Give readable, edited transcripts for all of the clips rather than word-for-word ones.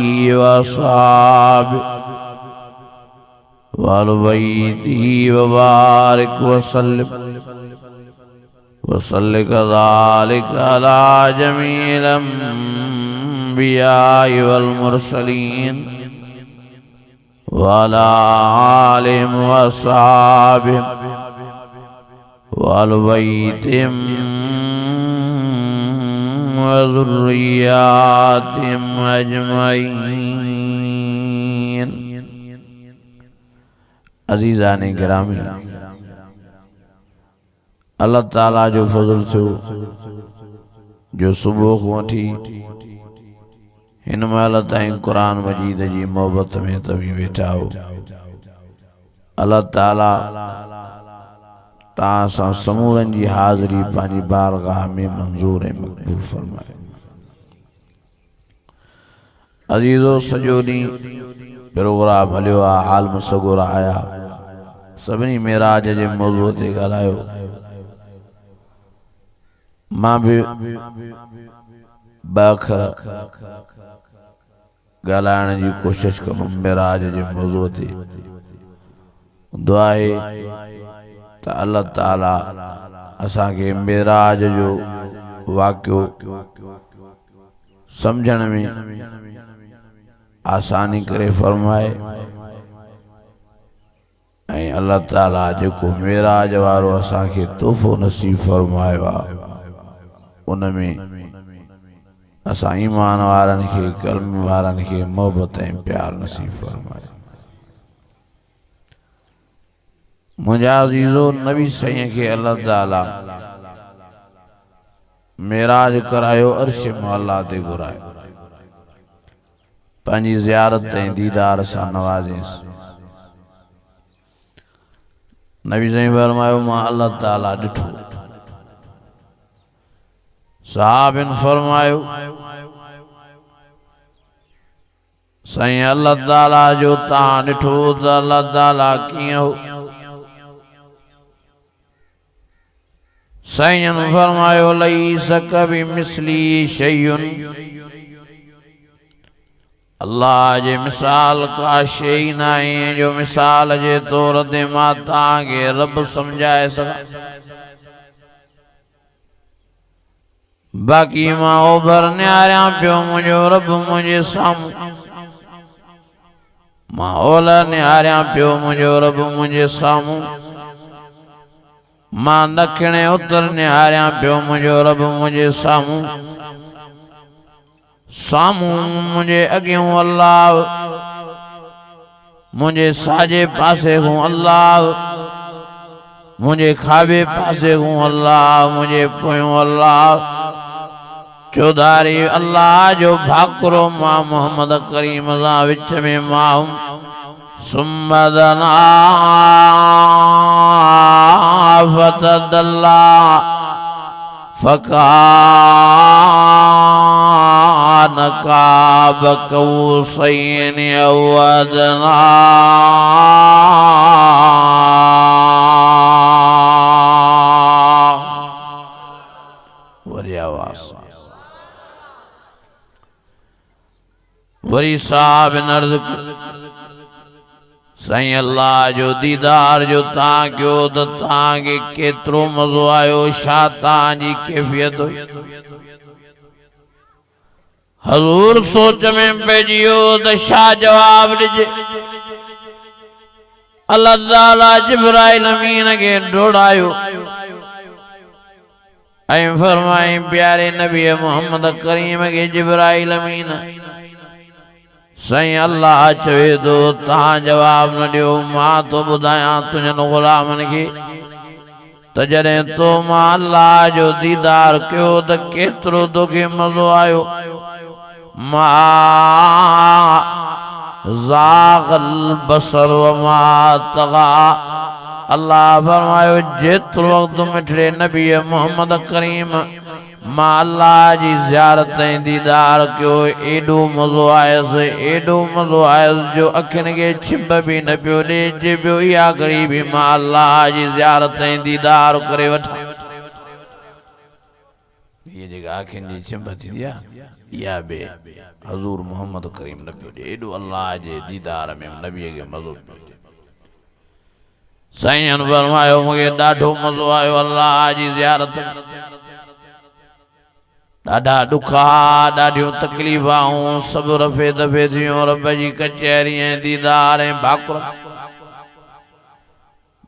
आलिही व अस्हाबिही वल बैतिही व बारिक व सल्लि कज़ालिका अला जमील अंबिया वल मुरसलीन व अला आलिहिम व अस्हाबिहिम वल बैतिहिम व ज़ुर्रिय्यातिहिम अजमईन। अज़ीज़ान गिरामी, अल्लाह ताला जो फज़ल थियो जो सुबुह को वठी हिन महिल ताईं क़ुरान मजीद जी मोहब्बत में तव्हीं वेठा हो। अल्लाह ताला तां सां समूरनि जी हाज़िरी पंहिंजी बारगाह में मंज़ूर ऐं मक़बूल फरमाए। अज़ीज़ो, सॼो ॾींहुं प्रोग्राम हलियो आहे, हाल मसगुर आया, सभिनी मेराज जे मौज़ूअ ते ॻाल्हायो। मां भी बाखर ॻाल्हाइण जी कोशिश कंदुमि मेराज जे मौज़ूअ ते। दुआ आहे त अल्लाह ताला असांखे मेराज जो वाक़ियो समझण में आसानी करे फरमाए ऐं अल्लाह ताला जेको मेराज वारो असांखे तोहफ़ो नसीब फरमायो आहे उनमें असां ईमान वारनि खे, कल्म वारनि खे मोहब्बत ऐं प्यार नसीब फरमाए। मुंहिंजा अज़ीज़ो, नबी साईं खे अल्लाह ताला मेराज करायो, अर्श मौला ते घुरायो, पंहिंजी ज़ियारत ऐं दीदार सां नवाज़ेसि। नबी साईं फरमायो, मां अल्लाह ताला ॾिठो। सहाबिन फरमायो, साईं अल्लाह ताला जो तां ॾिठो त अल्लाह ताला कीअं हो? साईं फरमायो, लैस कमिस्ली शैउन, अल्लाह जे मिसाल का शइ न आहे जो मिसाल जे तौर ते मां तव्हांखे रब समझाए सघां। बाक़ी मां ओभर निहारियां पियो, मुंहिंजो रब मुंहिंजे साम्हूं। मां ओलह निहारियां पियो, मुंहिंजो रब मुंहिंजे साम्हूं। मां ॾखिणे उत्तर निहारियां पियो, मुंहिंजो रब मुंहिंजे साम्हूं। साम्हूं मुंहिंजे अॻियूं अल्लाह, मुंहिंजे साॼे पासे हूं अल्लाह, मुंहिंजे खाॿे पासे हूं अल्लाह, मुंहिंजे पोयों अल्लाह। चौधारी अल्लाह जो भाकुरो मां मोहम्मद करीम सां विच में मां सुम्मदना फतदल्ला फकान काब कौसैन औ अदना। वरी आवाज़, वरी साहब नर्द, साईं अल्लाह जो दीदार जो तां कयो त तव्हांखे केतिरो मज़ो आयो, छा तव्हांजी कैफियत हुई? हज़ूर सोच में पइजी वियो त छा जवाब ॾिजे। अल्लाह ताला जिब्राइल अमीन खे दौड़ायो ऐं फरमाई, प्यारे नबी मोहम्मद करीम खे जिब्राइल अमीन, साईं अल्लाह चवे तो तहां जवाब न ॾियो। मां तो ॿुधायां तुंहिंजनि ग़ुलामनि खे त जॾहिं तो मां अल्लाह जो दीदार कयो त केतिरो तोखे मज़ो आयो। मां ज़ाग़ल बसर व मां तग़ा। अल्लाह फरमायो, जेतिरो वक़्तु मिठड़े नबी मोहम्मद करीम मां अल्लाह जी ज़ियारत ऐं दीदार कयो, एॾो मज़ो आयसि, एॾो मज़ो आयसि जो अखियुनि खे छिंभ बि न पियो ॾे जे पियो इहा घड़ी बि मां अल्लाह जी ज़ियारत ऐं दीदार करे वठां। इहा जेका अखियुनि जी छिंभ थींदी आहे, या बे हजूर मोहम्मद करीम न पियो ॾे एॾो अल्लाह जे दीदार में नबीअ खे मज़ो पियो ॾे। साईं फरमायो मूंखे ॾाढो मज़ो आयो अल्लाह जी ज़ियारत में। ॾाढा ॾुखा ॾाढियूं तकलीफ़ूं सभु रफ़े दफ़े थियूं रब जी कचहरी ऐं दीदार ऐं भाकुर।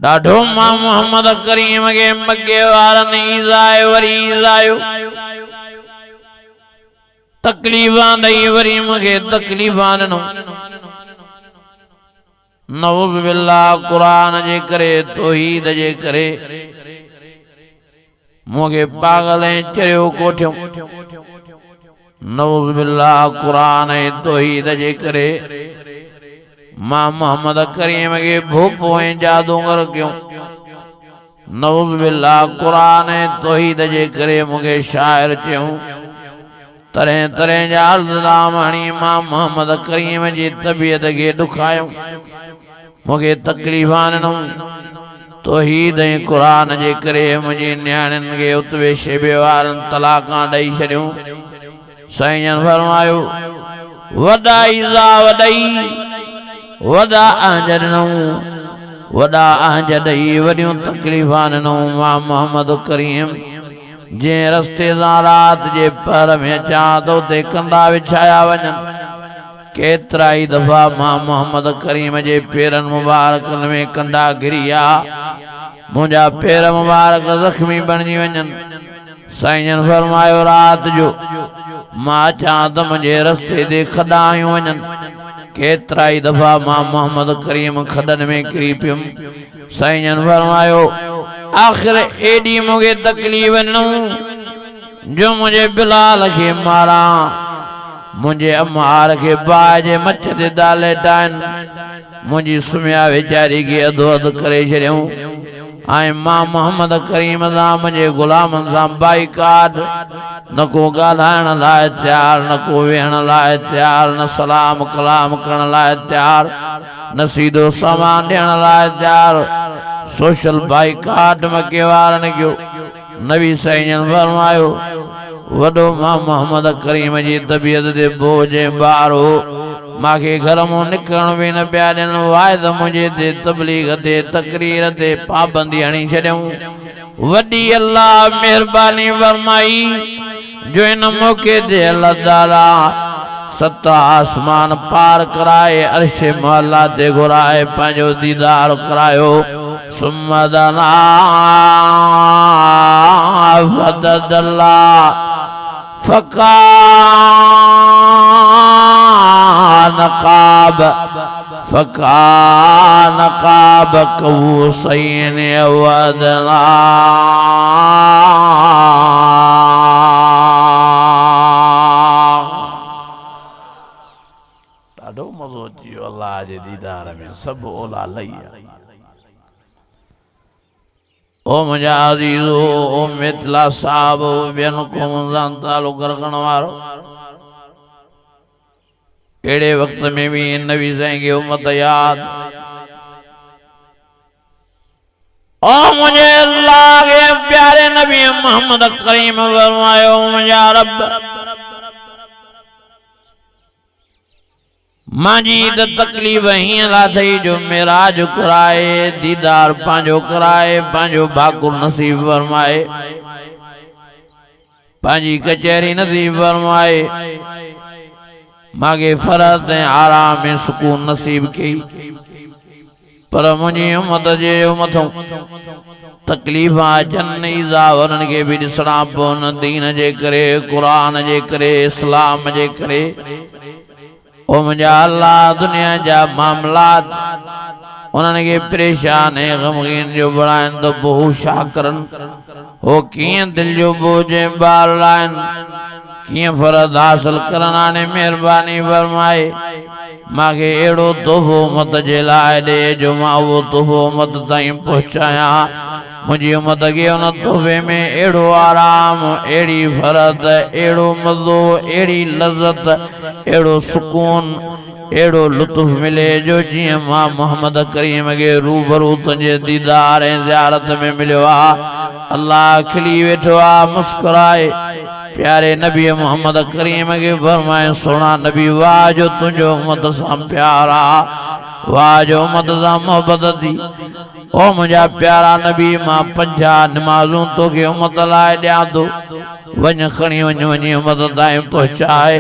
ॾाढो मां मोहम्मद करीम खे मगे वारनि ईज़ाए वरी ईज़ायो तकलीफ़ां ॾेई वरी मूंखे तकलीफ़ां ॾिनो। नऊज़ बिल्लाह क़ुरान जे करे तौहीद जे करे मूंखे पागल ऐं चरियो कोठियो। नऊज़ बिल्लाह क़ुरान ऐं तौहीद जे करे मां मोहम्मद करीम खे भोपो ऐं जादूगर कयो। नऊज़ बिल्लाह क़ुरान ऐं तौहीद जे करे मूंखे शाइर चयूं। तरह तरह जा इल्ज़ाम हणी मां मोहम्मद करीम जी तबीयत खे ॾुखायो मूंखे तकलीफ़ां ॾिनऊं। तौहीद ऐं क़ुरान जे करे मुंहिंजी नियाणियुनि खे उतवे शेबे वारनि तलाक़ां ॾेई छॾियूं। साईं फरमायो वॾा ईज़ा वॾई वॾा आहज ॾिनऊं वॾा आहज ॾेई वॾियूं तकलीफ़ां ॾिनऊं। मां मोहम्मद करीम जंहिं रस्ते सां राति जे पहर में अचां त उते कंडा विछाया वञनि। केतिरा ई दफ़ा मां मोहम्मद करीम जे पेरनि मुबारकनि में कंडा घिरिया मुंहिंजा पेर मुबारक ज़ख्मी बणिजी वञनि। साईं फरमायो राति जो मां अचां त मुंहिंजे रस्ते ते खॾायूं वञनि। केतिरा ई दफ़ा मां मोहम्मद करीम खॾनि में किरी पियुमि। साईं फरमायो आख़िर एॾी मूंखे तकलीफ़ ॾिनऊं जो मुंहिंजे बिलाल खे मारां मुंहिंजे अमार खे बाहि जे मछ ते दाले टाइनि मुंहिंजी सुम्हिया वीचारी खे अधो अधु करे छॾियऊं। ऐं मां मोहम्मद करीम सां मुंहिंजे ग़ुलामनि सां बाइकाट न को ॻाल्हाइण लाइ तयारु न को वेहण लाइ तयारु न सलाम कलाम करण लाइ तयारु न सीधो सामान ॾियण लाइ तयारु। सोशल बाइकाट मके वारनि कयो। नबी साईं फरमायो वॾो मां मोहम्मद करीम जी तबीयत ते बोझ ऐं भार हो मांखे घर मां निकिरण बि न पिया ॾियनि। वाइद मुंहिंजे ते तबलीग ते तकरीर ते पाबंदी हणी छॾियऊं। वॾी अल्लाह महिरबानी फरमाई जो इन मौक़े ते अल्लाह ताला 7 आसमान पार कराए अर्श महला ते घुराए पंहिंजो दीदार करायो। सुमदना फददल्ला फकान क़ाब कऊसैन अव अदना। ॾाढो मज़ो अची वियो अल्लाह जे दीदार में। सभु ओला लही ओ मुंहिंजा अज़ीज़ो ओ मिथिला साहब ॿियनि क़ौमुनि सां तालुक़ रखण वारो अहिड़े वक़्त में बि नबी साईं खे उम्मत याद। ओ मुंहिंजे अल्लाह के प्यारे नबी मोहम्मद करीम फरमायो मुंहिंजा रब मांजी त तकलीफ़ हीअं लाथई जो मेराज कराए दीदार पंहिंजो कराए पंहिंजो भाकुर नसीब फरमाए पंहिंजी कचहरी नसीब फरमाए मांखे फरत ऐं आराम ऐं सुकून नसीब कई। पर मुंहिंजी उम्मत जे मथों तकलीफ़ां अचनि ईज़ा उन्हनि खे बि ॾिसणा पवनि दीन जे करे क़ुरान जे करे इस्लाम जे करे। ओ मुंहिंजा अल्लाह दुनिया जा मामलात उन्हनि खे परेशान ऐं ग़मगीन जो बणाइनि त पोइ छा करनि। हो कीअं दिलि जो बोझ ऐं ॿार लाहिनि कीअं फर्ज़ हासिल करनि। हाणे महिरबानी फरमाए मांखे अहिड़ो तोहफ़ो उम्मत जे लाइ ॾे जो मां उहो तोहफ़ो उम्मत ताईं पहुचायां। मुंहिंजी उम्मत खे उन तोहफ़े में अहिड़ो आराम अहिड़ी फरत अहिड़ो मज़ो अहिड़ी लज़त अहिड़ो सुकून अहिड़ो लुत्फ़ मिले जो जीअं मां मोहम्मद करीम खे रूबरू तुंहिंजे दीदार ऐं ज़ियारत में मिलियो आहे। अल्लाह खिली वेठो आहे मुस्कुराए प्यारे नबी मोहम्मद करीम के फरमाए सोना नबी वाह जो तुझो उम्मत सां प्यारा वाह जो उम्मत सां मोहब्बत दी ओ मुझा प्यारा नबी मां 50 नमाजूं तो के उम्मत लाए दियां तो वन खणी वन वनी उम्मत ताईं पहुंचाए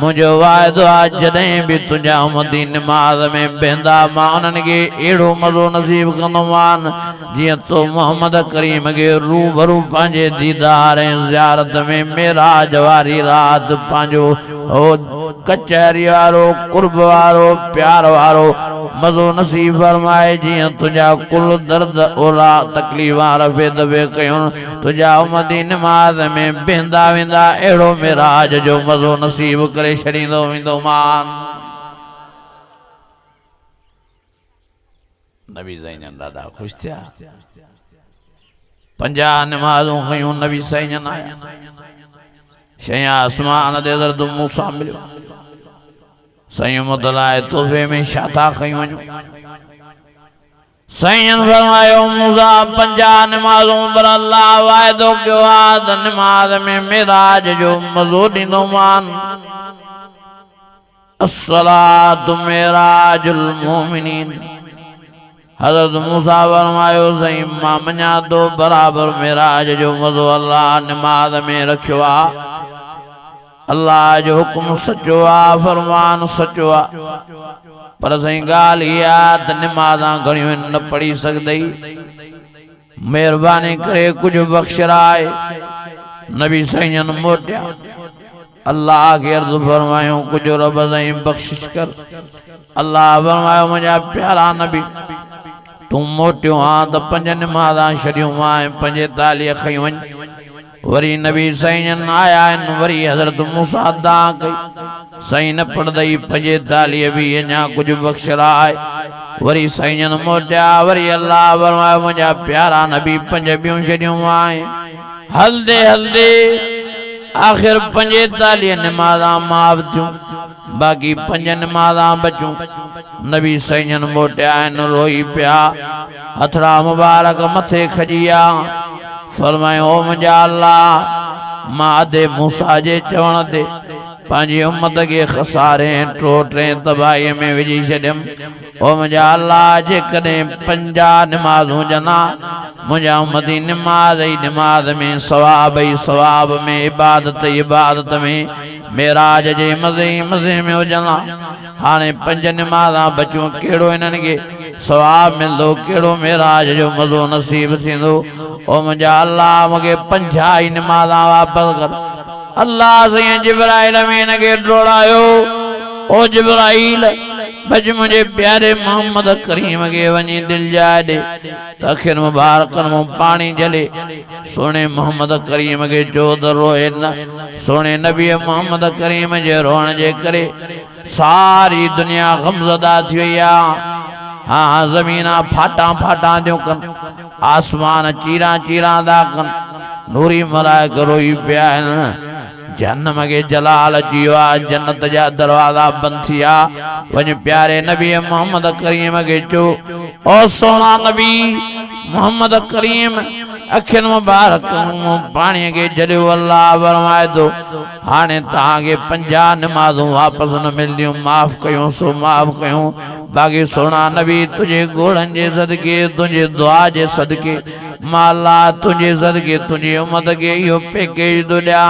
मुझो वायदो आ जॾहिं भी तुझा उम्मती नमाज में बेंदा मां उन्हनि खे अहिड़ो मज़ो नसीब कंदोमान जीअं तो मोहम्मद करीम के रूबरू पंहिंजे दीदार ऐं ज़ियारत में मेराज वारी रात पंहिंजो कचहरी वारो कुर्ब वारो प्यार वारो मज़ो नसीब फरमाए जीअं तुझा कुल दर्द ओला तकलीफ़ा रफ़े दफ़े कयूं तुझा उम्मती नमाज में बेंदा वेंदा अहिड़ो मेराज जो मज़ो नसीब करे छॾींदो वेंदो मान। नबी ज़ैनन ॾाढा ख़ुशि थिया 50 नमाज़ूं खयूं नबी ज़ैनन आया शय आसमान ते हज़रत मूसा मिलियो सईं मुतलाए तोहफ़े में छा था खयूं वञूं सईं फरमायो मूसा 50 नमाज़ूं पर अल्लाह वाइदो कयो आहे त नमाज में मेराज जो मज़ो ॾींदोमान अस्सलातु मेराजुल मोमिनीन हज़रत मूसा फरमायो सईं मां मञा थो बराबर मेराज जो मज़ो अल्लाह नमाज में रखियो आहे अल्लाह जो हुक्म सचो आ फरमान सचो आ पर सही गाल इहा त नमाज़ां घणियूं न पढ़ी सघंदई मेहरबानी करे कुछ बख्शराए नबी सईन मोटिया अल्लाह के अर्ज़ फरमायो कुछ रब सईं बख्शिश कर अल्लाह फरमायो मुझा प्यारा नबी तू मोटियो हाँ तो 5 नमाज़ां छॾियूं मां 45 खयूं वञ वरी नबी सईन आया वरी हज़रत मूसा दा कई सही न पढ़दई 45 भी अञा कुछ बख्शराए वरी सईन मोटिया वरी अल्लाह फरमायो मुझा प्यारा नबी 5 ॿियूं छॾियूं आए हलदे हलदे आखिर 45 नमाज़ां माफ़ थियूं बाकी 5 नमाज़ां बचूं नबी सईन मोटिया रोई पिया हथड़ा मुबारक मथे खजिया फरमायो ओ मुझा अल्लाह मां अदे मूसा जे चवण ते पंहिंजी उम्मत के खसारे टोटे तबाही में विझी छॾियमि ओ मुझा अल्लाह जेकॾहिं 50 नमाज़ूं जना मुझा उम्मती नमाज ही नमाज में सवाब ही सवाब में इबादत में मेराज जे मज़े में हुजनि हाणे 5 नमाज़ां बचूं कहिड़ो इन्हनि खे सवाब मिलंदो कहिड़ो मेराज जो मज़ो नसीब थींदो ओ मुझा अल्लाह मूंखे 50 नमाज़ां वापस कर अल्लाह से जिब्राइल अमीन के दौड़ायो ओ जिब्राइल बज मुझे प्यारे मोहम्मद करीम के वनी दिल जाए दे तखिर मुबारक मुंह पानी जले सोने मोहम्मद करीम के जोद रोए न सोने नबी मोहम्मद करीम जे रोण जे करे सारी दुनिया गमज़दा थी वई हाँ जमीना फाटा फाटा दियों कन आसमान चीरा चीरा दा कन नूरी मलाइक रोई पिया जहन्नम के जलाल जियो जन्नत जा दरवाजा बंद थिया वञ प्यारे नबी मोहम्मद करीम के चो ओ सोना नबी मोहम्मद करीम अखिन मुबारक पानी के जलियो अल्लाह फरमाए तो हाने ताके 50 नमाज़ूं वापस न मिलियूं माफ कयूं सो माफ कयूं बाकी सोना नबी तुझे घोड़न जे सदके तुझे दुआ जे सदके माला तुझे सदके तुझे उम्मत के यो पैकेज दो दिया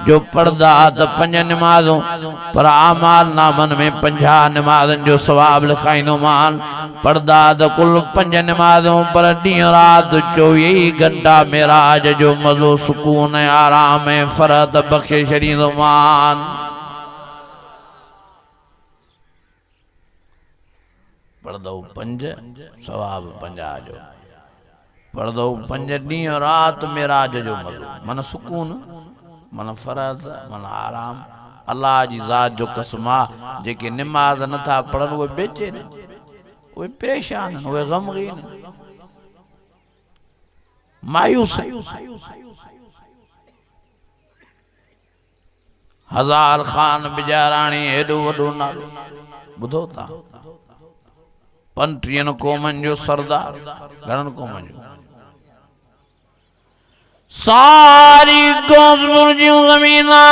जो पर्दा तो 5 नमाज़ों पर आमाल नामन में 50 नमाज़न जो सवाब लिखाइनो मान पर्दा तो कुल 5 नमाज़ों पर ॾींहुं रात 24 घंटा मेराज जो मज़ो सुकून आराम फरत बख्शे छॾींदो मान। पर्दो 5 सवाब 50 जो पर्दो 5 ॾींहुं रात मेराज जो मज़ो मन सुकून मन फरज मन आराम अल्लाह जी ज़ात जो कसमा जेके नमाज नथा पढ़न वो बेचैन वो परेशान वो गमगीन मायूस हजार खान बिजाराणी एडो वडो नालो बुधो था 35 क़ौमन जो सरदार घणन क़ौमन जो सारी गोज़पुर जी ज़मीना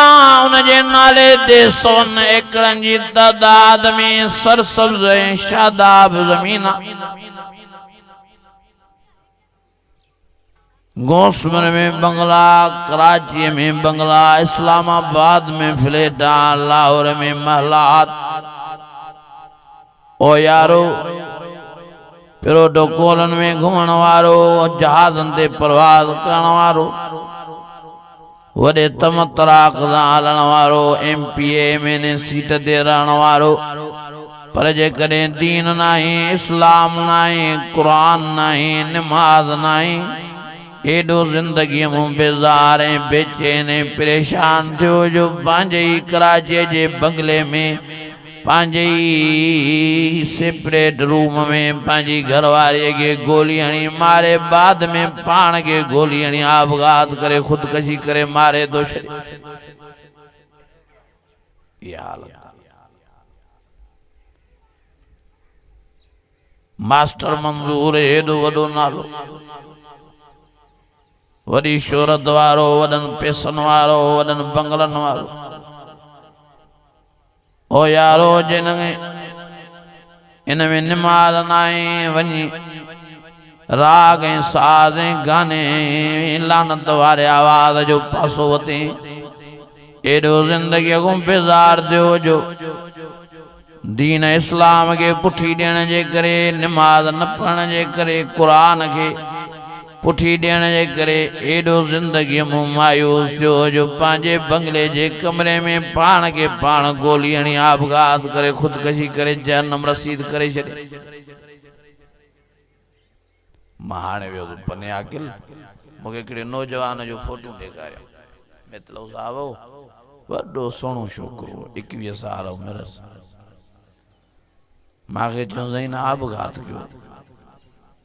उनजे नाले ते 100 एकड़न जी तादाद में सरसब्ज़ शादाब ज़मीना गोसमर में बंगला, कराची में बंगला, इस्लामाबाद में फ्लैटा, लाहौर में महलात। ओ यारो प्रोटोकॉलन में घुमण वारो, जहाज़न ते परवाज़ करण वारो, वडे तमतराक हलण वारो, MPA में सीट ते रहण वारो, पर जेकॾहिं दीन नाहे, इस्लाम नाहे, कुरान नाहे, नमाज नाहे, एडो जिंदगी में बेजार बेचैन परेशान थियो जो पांजे कराची जे बंगले में पांजे सेपरेट रूम में पांजी घरवारी के गोली हणी मारे, बाद में पान के गोली हणी आपघात करे, खुदकशी करे, मारे तो मास्टर मंजूर एडो वडो नालो, वडी शोहरत वारो, वडन पैसन वारो, वडन बंगलन वारो। ओ यारो जिन इन में निमाज़ नाहे, वनी राग ऐं साज़ ऐं गाने लानत वारे आवाज़ जो पासो वते, एडो जिंदगी को बेजार थियो जो दीन इस्लाम के पुठी ॾियण जे करे, निमाज़ न पढ़ण जे करे, कुरान के पुठी ॾियण जे करे एडो जिंदगी में मायूस थियो जो पांजे बंगले जे कमरे में पान के पान गोली हणी आपघात करे, खुदकशी करे, जहन्नम रसीद करे छे। मां हाणे वियो पने आकिल मूंखे हिकिड़े नौजवान जो फोटो ॾेखारियो, मितलो साहब वॾो सुहिणो छोकिरो 21 साल उमिरि, मूंखे चयो साईं आपघात कयो।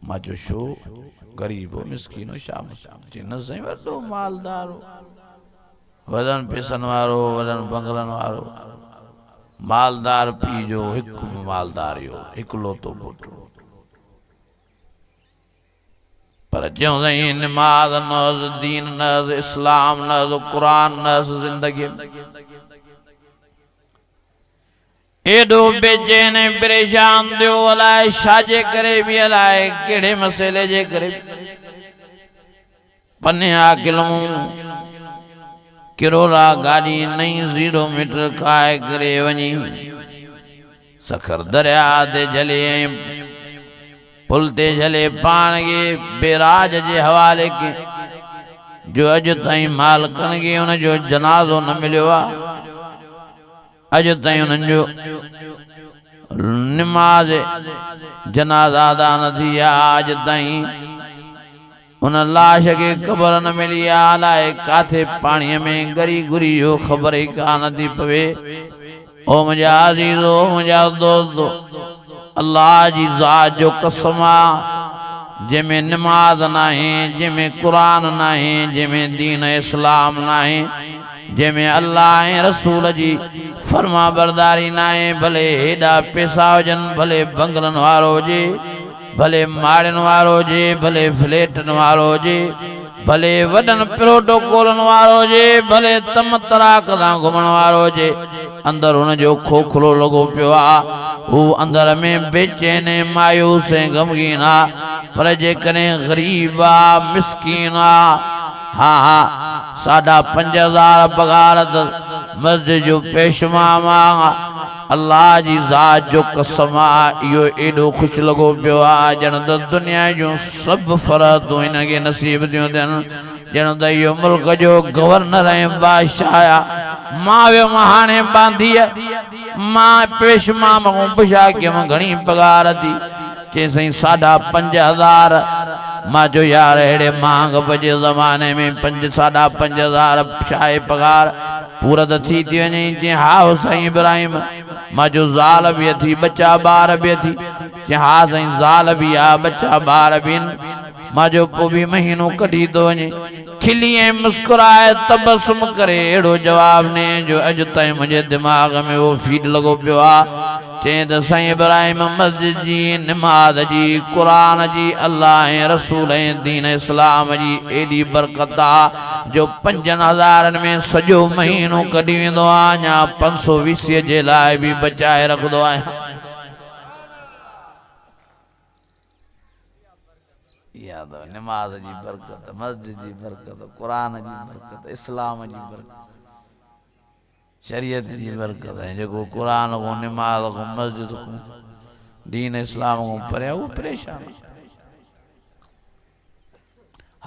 मां जो छो? गरीब हो, मिस्कीन हो, शाम न साईं वॾो मालदार हो, वॾनि पैसनि वारो, वॾनि बंगलनि वारो, मालदार पीउ जो हिकु मालदार हो, इकलौतो पुटु। पर ज्यों साईं निमाज़ न, दीन न, इस्लाम न, कुरान न जिंदगी एडो बेचैन परेशान थियो, अलाए छाजे करे भी, अलाए केड़े मसइले जे करे। पने आकिलूं किरोला गाड़ी नई 0 मीटर खाए करे वनी सखर दरिया ते जले, पुल ते जले, पान के बेराज जे हवाले के जो अज ताईं मालकन के उन जो जनाजो न मिलियो आ, अज ताईं उन्हनि जो निमाज़ जनाज़ा अदा न थी आहे, अज ताईं उन लाश के ख़बर न मिली आहे, अलाए काथे पाणीअ में गरी गुरी जो ख़बर ई कान थी पवे। ओ मुंहिंजा अज़ीज़ो, मुंहिंजा दोस्तो, अल्लाह जी ज़ात जो कसम आहे, जंहिंमें निमाज़ नाहे, जंहिंमें कुरान नाहे, जंहिंमें दीन इस्लाम नाहे, जंहिंमें अल्लाह ऐं रसूल जी फरमा बरदारी नाहे, भले हेॾा पैसा हुजनि, भले बंगलनि वारो हुजे, भले माड़ियुनि वारो हुजे, भले फ्लैटनि वारो हुजे, भले वॾनि प्रोटोकॉलन वारो हुजे, भले तम तराक सां घुमण वारो हुजे, अंदर हुन जो खोखलो लॻो पियो आहे, हू अंदर में बेचैन मायूस ऐं गमगीन आहे। पर जेकॾहिं ग़रीब आहे, मिसकीन आहे, हाँ 5,500 पगार मस्जिद जो पेशमाम अल्लाह जी ज़ात जो कसम यो एडो खुश लगो पियो आहे, ॼण त दुनिया जो सब फ़रतूं इनके नसीब थियूं थियनि, ॼण त इहो मुल्क जो गवर्नर ऐं बादशाह आहे। मां वियो हाणे बांधीअ, मां पेशमाम खां पुछा कि मां घणी पगार थी, चई साईं 5,500। मां जो यार अड़े महांग बजे ज़माने में 5,500 शाहे पगार पूरत थी थी वञे, चई हा साईं इब्राहिम। मां जो ज़ाल भी थी, बच्चा बार भी थी, चई हा साईं ज़ाल भी आ, बच्चा बार भी। मां जो पोइ भी महीनो कढी थो वञे, खिली ऐं मुस्कुराए तबसुम करे अड़ो जवाब ने जो अज ताईं मुझे दिमाग में वो फीड लगो पियो आहे। चेंद साईं इब्राहिम मस्जिद जी नमाज जी कुरान जी अल्लाह रसूल दीन इस्लाम जी एडी बरकत जो 5000 में सजो महीनो कढी वेंदो आहे या 520 जे लाइ भी बचाए रखदो आहे। याद नमाज जी बरकत मस्जिद जी बरकत कुरान जी बरकत इस्लाम जी बरकत शरीयत जी बरकत है जो कुरान को नमाज को मस्जिद को दीन इस्लाम को पढ़े वो परेशान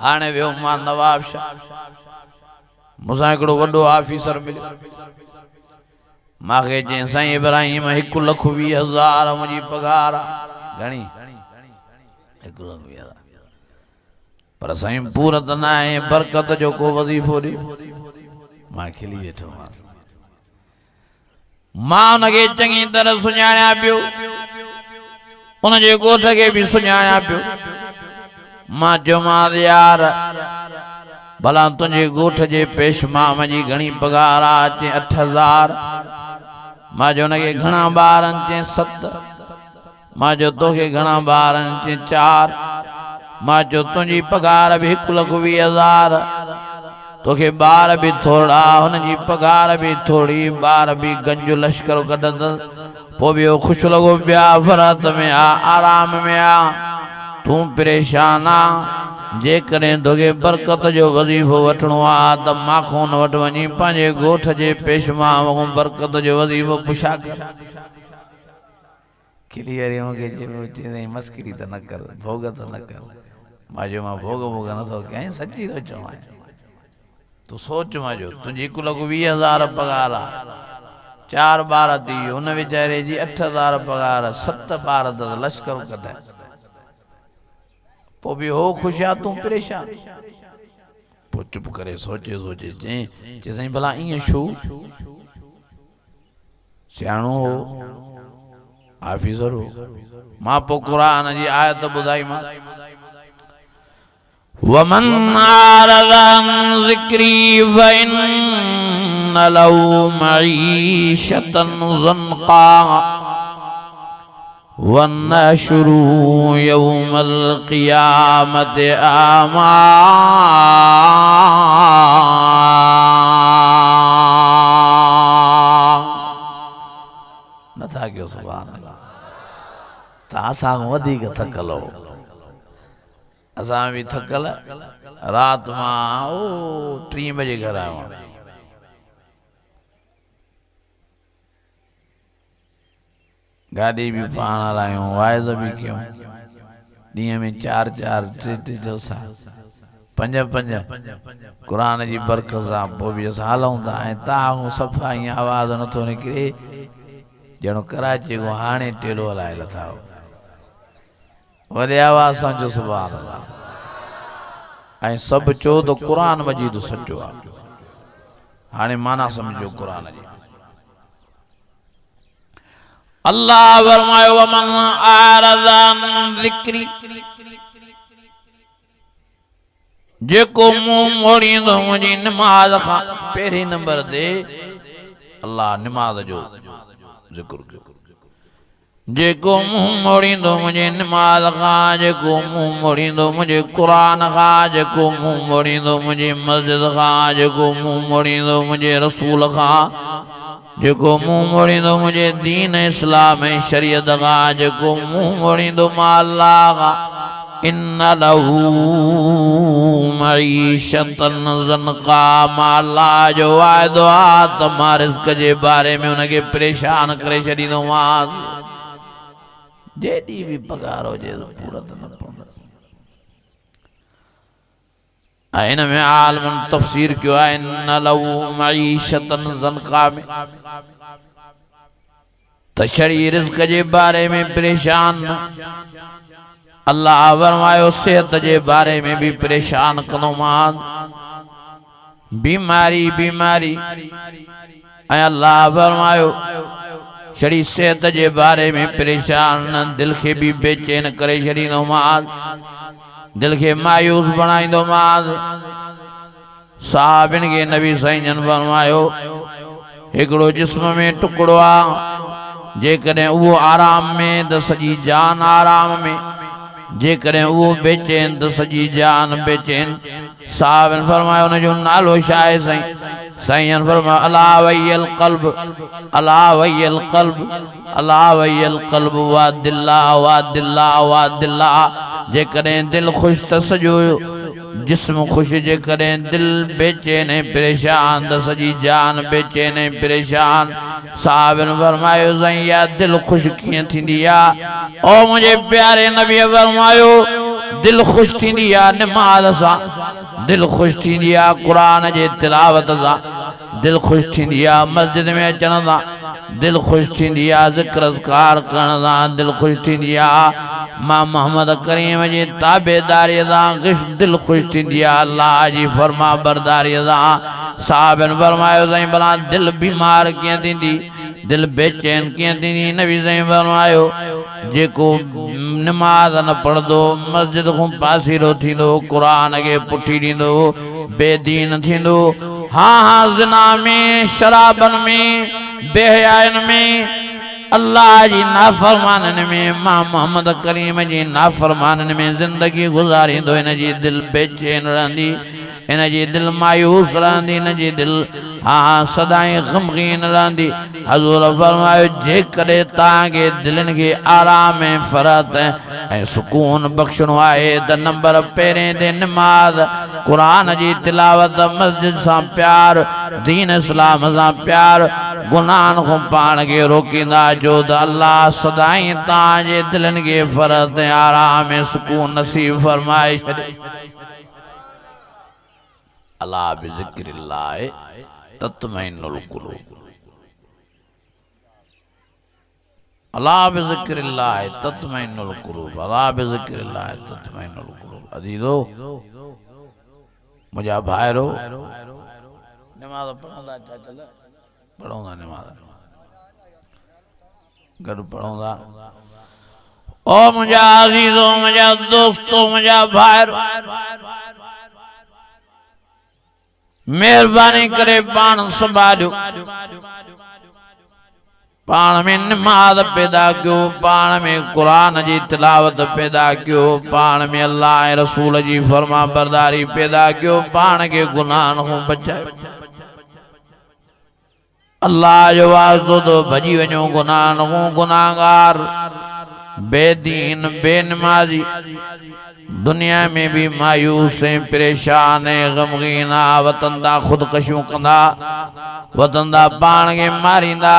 हाने वियो मां नवाब शाह मुसा हिकिड़ो वॾो ऑफिसर मिलियो मांखे चई साईं इब्राहिम 1,20,000 मुंहिंजी पगार घणी 1,20,000 पर साईं पूरत न आहे बरकत जो को वज़ीफ़ो ॾे मां खिली वेठो मां उनखे चङी तरह सुञाणिया पियो उनजे ॻोठ खे बि सुञाणिया पियो मां चयोमांसि यार भला तुंहिंजे ॻोठ जे पेशमाम जी घणी पगार आहे चई 8,000 मां जो उनखे घणा ॿार आहिनि चई 7 मां जो तोखे घणा ॿार आहिनि चई 4 मां जो तुंहिंजी पगार बि 1,20,000 तोखे ॿार भी थोड़ा हुनजी पगार भी थोड़ी ॿार भी गंज लश्कर कढंद पोइ बि खुश लॻो पिया फरात में आ आराम में आ तूं परेशान आ जेकॾहिं तोखे बरकत जो वज़ीफ़ो वठणो आहे त माखो न वटि वञी पंहिंजे ॻोठ जे पेशमा वांगुरु बरकत जो वज़ीफ़ो पुछा कर खिली वरी मूंखे चई मस्करी त न कर भोग त न कर मां चयो मां भोग भोग नथो कयां सची थो चवां तू सोच माजो तुझी 1,20,000 पगार आ 4 ॿार थी हुन वीचारे जी 8,000 पगार 7 ॿार त लश्कर कढाए पोइ बि हो खुशिया तू परेशान पोइ चुप करे सोचे सोचे चई साईं भला ईअं छो सियाणो हो ऑफिसर हो मां पोइ क़ुरान जी आयत ॿुधाई मां वमन आरद अन ज़िक्री फ़इन्न लहू मईशतन ज़न्क़ा वन्नशुरू यौमल क़ियामत आमा नथा कयो सुभान अल्लाह तासां वधीक थकल हो असां भी थकल रात मां 3 बजे घर आयो गाड़ी भी पाण हलायूं वाइज़ भी कयूं ॾींहं में 4-4 3-3 जलसा 5-5 क़ुरान जी बरकत सां पोइ बि असां हलूं था ऐं तव्हां सफ़ा ईअं आवाज़ नथो निकिरे ॼणो कराची को हाणे टेलो हलाए लथा हो वॾे आवाज़ सां जो सुभान अल्लाह ऐं सभु चओ त क़ुरान मजीद सचो आहे हाणे माना सम्झो क़ुरान जी अल्लाह फरमायो वमन आरद अन ज़िक्री जेको मुंहुं मोड़ींदो मुंहिंजी नमाज़ खां पहिरीं नंबर ते अल्लाह नमाज़ जो ज़िक्र कयो जेको मुंहुं मोड़ींदो मुंहिंजे नमाज़ खां जेको मुंहुं मोड़ींदो मुंहिंजे क़ुरान खां जेको मुंहुं मोड़ींदो मुंहिंजे मस्जिद खां जेको मुंहुं मोड़ींदो मुंहिंजे रसूल खां जेको मुंहुं मोड़ींदो मुंहिंजे दीन इस्लाम ऐं शरीयत खां जेको मुंहुं मोड़ींदो मां अल्लाह खां इन्न लहू मईशतन ज़न्क़ा मां अल्लाह जो वाइदो आहे त मां रिज़्क़ जे बारे में उनखे परेशान करे छॾींदोमांसि जेॾी भी पगार हुजे पूरत न पवंदो ऐं हिन में आलमन तफ़सीर कयो आहे इन्न लहू मईशतन ज़न्क़ा में त शरी रिज़्क़ जे बारे में परेशान अल्लाह फरमायो सेहत जे बारे में भी परेशान कंदोमांसि बीमारी बीमारी ऐं अल्लाह फरमायो शरी सेहत जे बारे में परेशान दिल के भी बेचैन करे छॾींदोमांसि दिल के मायूस बणाईंदोमांसि साहबिन के नबी साईं जन फरमायो हिकिड़ो जिस्म में टुकड़ो आहे जेकॾहिं उहो आराम में त सॼी जान आराम में, जेकॾहिं उहो बेचैन त सॼी जान बेचैन। साहबन फरमायो उनजो नालो छा आहे साईं? साईं फरमायो अला वहियल क़ल्ब, अला वहियल क़ल्ब, अला वहियल क़ल्ब वा दिल्ला वा दिल्ला वा दिल्ला। जेकॾहिं दिल ख़ुशि त सॼो जिस्म ख़ुशि, जेकॾहिं दिल बेचैन ऐं परेशान त सॼी जान बेचैन ऐं परेशान। साहबन फरमायो साईं या दिल ख़ुशि कीअं थींदी आहे? ओ मुंहिंजे प्यारे नबी फरमायो दिल ख़ुशि थींदी आहे निमाज़ सां, दिल ख़ुशि थींदी आहे क़ुरान जे तिलावत सां, दिल ख़ुशि थींदी आहे मस्जिद में अचण सां, दिल ख़ुशि थींदी आहे ज़िक्र अज़कार करण सां, दिल ख़ुशि थींदी आहे मां मोहम्मद करीम जी ताबेदारीअ सां, दिल ख़ुशि थींदी आहे अल्लाह जी फरमा बरदारीअ सां। साहबन फरमायो साईं भला दिल बीमार कीअं थींदी, दिल बेचैन कीअं थींदी? नबी साईं फरमायो जेको नमाज़ न पढ़ंदो, मस्जिद खां पासीरो थींदो, क़ुरान खे पुठी ॾींदो, बेदीन थींदो। हाँ हाँ ज़िना में, शराबन में, बेहयाइन में, अल्लाह जी नाफरमाननि में, मां मोहम्मद करीम जी नाफरमाननि में ज़िंदगी गुज़ारींदो, इन जी दिल बेचैन रहंदी, इन जी दिल मायूस रहंदी, इन जी दिल हाँ सदाई ग़मगीन रहंदी। हज़ूर फरमायो जेकॾहिं तव्हांखे दिलनि खे आराम ऐं फ़रहत ऐं सुकून बख़्शणो आहे त नंबर पहिरें ते निमाज़, क़ुरान जी तिलावत, मस्जिद सां प्यार, दीन इस्लाम सां प्यार, गुनाहनि खां पाण खे रोकींदा जो त अल्लाह सदाई तव्हांजे दिलनि खे फ़रहत ऐं आराम ऐं सुकून नसीब फरमाए छॾे। अला बिज़िक्रिल्लाह तत्मइन्नुल क़ुलूब, अला बिज़िक्रिल्लाह तत्मइन्नुल क़ुलूब, अला बिज़िक्रिल्लाह तत्मइन्नुल क़ुलूब। अज़ीज़ो मुझा भाइरो नमाज़ पढ़ंदा चाचल पढ़ंदा नमाज़ गॾु पढ़ंदा। ओ मुझा अज़ीज़ो, मुझा दोस्तो, मुझा भाइरो, मेहरबानी करे पान संभालियो, पान में नमाज पैदा कयो, पान में कुरान जी तिलावत पैदा कयो, पान में अल्लाह ऐं रसूल जी फरमा बरदारी पैदा कयो, पान के गुनाहन खां बचायो। अल्लाह जो वास्तो तो भजी वञो गुनाहन खां, गुनाहगार, बेदीन, बेनमाजी, दुनिया में भी मायूस ऐं परेशान ऐं ग़मगीन, वतन दा ख़ुदकशियूं कंदा, वतन दा पाण खे मारींदा।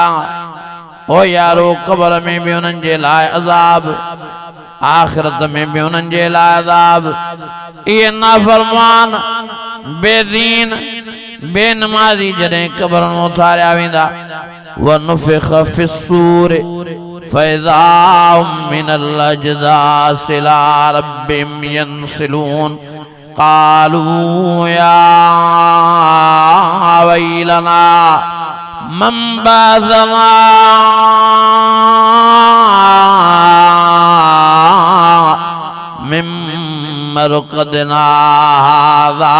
ओ यारो कब्र में भी उन्हनि जे लाइ अज़ाब, आख़िरत में भी उन्हनि जे लाइ अज़ाब। इहे नाफ़रमान, बेदीन, बेनमाज़ी जॾहिं कब्र में उथारिया वेंदा, वनुफ़िख़ फ़िस्सूर फ़इज़ा हुम मिनल अजदासि इला रब्बिहिम यंसिलून। क़ालू या वैलना मन बअसना मिन मरक़दिना हाज़ा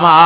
मा